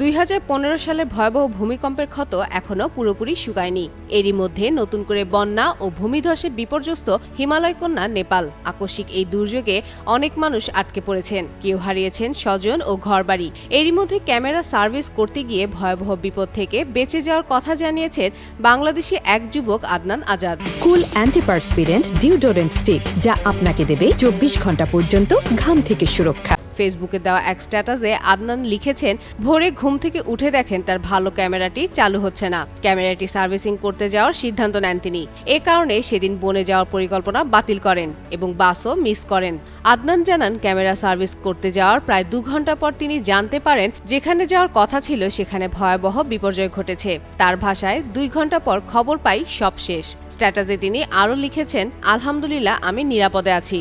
2015 সালে ভয়াবহ ভূমিকম্পের ক্ষত এখনো পুরোপুরি শুকায়নি। এরই মধ্যে নতুন করে বন্যা ও ভূমিধসে বিপর্যস্ত হিমালয় কন্যা নেপাল। আকস্মিক এই দুর্যোগে অনেক মানুষ আটকে পড়েছেন, কেউ হারিয়েছেন স্বজন ও ঘরবাড়ি। এরই মধ্যে ক্যামেরা সার্ভিস করতে গিয়ে ভয়াবহ বিপদ থেকে বেঁচে যাওয়ার কথা জানিয়েছেন বাংলাদেশি এক যুবক আদনান আজাদ। কুল অ্যান্টিপারস্পিরেন্ট ডিওডোরেন্ট স্টিক, যা আপনাকে দেবে 24 ঘন্টা পর্যন্ত ঘাম থেকে সুরক্ষা। ফেসবুকে দেওয়া এক স্ট্যাটাসে আদনান লিখেছেন, ভোরে ঘুম থেকে উঠে দেখেন তার ভালো ক্যামেরাটি চালু হচ্ছে না। ক্যামেরাটি সার্ভিসিং করতে যাওয়ার সিদ্ধান্ত নেন তিনি। এ কারণে সেদিন বনে যাওয়ার পরিকল্পনা বাতিল করেন এবং বাসও মিস করেন। আদনান জানান, ক্যামেরা সার্ভিস করতে যাওয়ার প্রায় 2 ঘন্টা পর তিনি জানতে পারেন যেখানে যাওয়ার কথা ছিল সেখানে ভয়াবহ বিপর্যয় ঘটেছে। তার ভাষায়, 2 ঘন্টা পর খবর পাই সব শেষ। স্ট্যাটাসে তিনি আরও লিখেছেন, আলহামদুলিল্লাহ আমি নিরাপদে আছি।